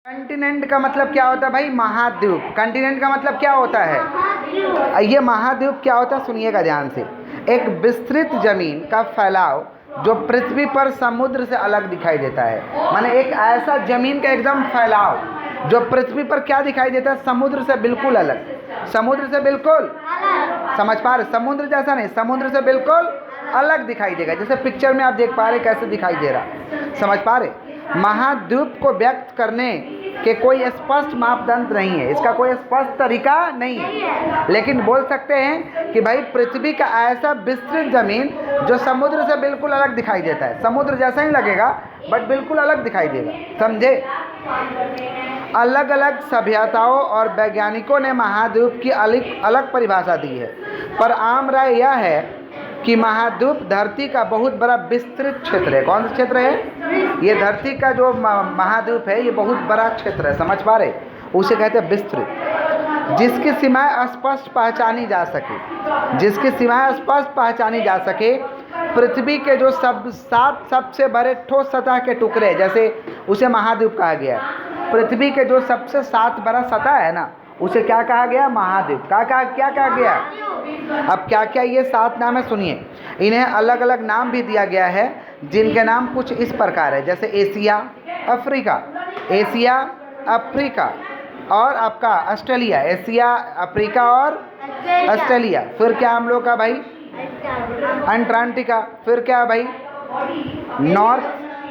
Continent का मतलब क्या होता है भाई? महाद्वीप। कंटिनेंट का मतलब क्या होता है? ये महाद्वीप क्या होता है सुनिएगा ध्यान से। एक विस्तृत जमीन का फैलाव जो पृथ्वी पर समुद्र से अलग दिखाई देता है। माने एक ऐसा जमीन का एकदम फैलाव जो पृथ्वी पर क्या दिखाई देता है? समुद्र से बिल्कुल अलग। समुद्र से बिल्कुल समझ पा रहे? समुद्र जैसा नहीं, समुद्र से बिल्कुल अलग दिखाई देगा। जैसे पिक्चर में आप देख पा रहे कैसे दिखाई दे रहा, समझ पा रहे? महाद्वीप को व्यक्त करने के कोई स्पष्ट मापदंड नहीं है, इसका कोई स्पष्ट तरीका नहीं है, लेकिन बोल सकते हैं कि भाई पृथ्वी का ऐसा विस्तृत जमीन जो समुद्र से बिल्कुल अलग दिखाई देता है। समुद्र जैसा ही लगेगा बट बिल्कुल अलग दिखाई देगा, समझे? अलग अलग सभ्यताओं और वैज्ञानिकों ने महाद्वीप की अलग परिभाषा दी है, पर आम राय यह है कि महाद्वीप धरती का बहुत बड़ा विस्तृत क्षेत्र है। कौन सा क्षेत्र है? ये धरती का जो महाद्वीप है ये बहुत बड़ा क्षेत्र है, समझ पा रहे? उसे कहते हैं विस्तृत, जिसकी सीमाएं स्पष्ट पहचानी जा सके। जिसकी सीमाएं स्पष्ट पहचानी जा सके। पृथ्वी के जो सात सबसे बड़े ठोस सतह के टुकड़े, जैसे उसे महाद्वीप कहा गया है। पृथ्वी के जो सबसे 7 बड़ा सतह है ना, उसे क्या कहा गया? महाद्वीप। क्या कहा गया? अब क्या क्या ये 7 नाम है सुनिए। इन्हें अलग अलग नाम भी दिया गया है, जिनके नाम कुछ इस प्रकार है, जैसे एशिया, अफ्रीका और आपका ऑस्ट्रेलिया। एशिया, अफ्रीका और ऑस्ट्रेलिया। फिर क्या हम लोग का भाई? अंटार्कटिका। फिर क्या भाई?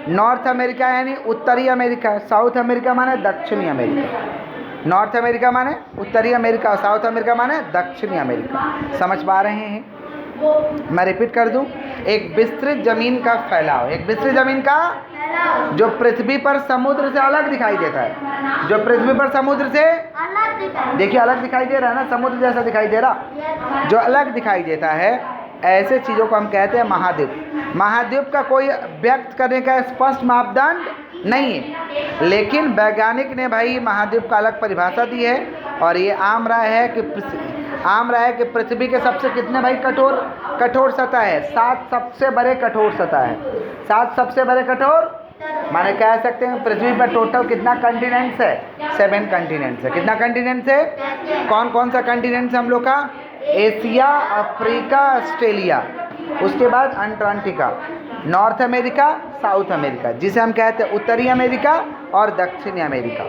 नॉर्थ अमेरिका यानी उत्तरी अमेरिका। साउथ अमेरिका माने दक्षिणी अमेरिका। नॉर्थ अमेरिका माने उत्तरी अमेरिका, साउथ अमेरिका माने दक्षिणी अमेरिका। समझ पा रहे हैं? मैं रिपीट कर दूं, एक विस्तृत जमीन का फैलाव, एक विस्तृत जमीन का जो पृथ्वी पर समुद्र से अलग दिखाई देता है। जो पृथ्वी पर समुद्र से देखिए अलग दिखाई दे रहा है ना, समुद्र जैसा दिखाई दे रहा, जो अलग दिखाई देता है, ऐसे चीज़ों को हम कहते हैं महाद्वीप। महाद्वीप का कोई व्यक्त करने का स्पष्ट मापदंड नहीं है, लेकिन वैज्ञानिक ने भाई महाद्वीप का अलग परिभाषा दी है। और ये आम राय है कि पृथ्वी के सबसे कितने भाई कठोर सतह है? 7 सबसे बड़े कठोर सतह है। 7 सबसे बड़े कठोर माने कह सकते हैं पृथ्वी पर टोटल कितना कंटिनेंट्स है? 7 कंटिनेंट्स है। कितना कंटिनेंट्स है? कौन कौन सा कंटिनेंट्स है हम लोग का? एशिया, अफ्रीका, ऑस्ट्रेलिया, उसके बाद Antarctica, north America, south America, जिसे हम कहते हैं उत्तरी अमेरिका और दक्षिणी अमेरिका।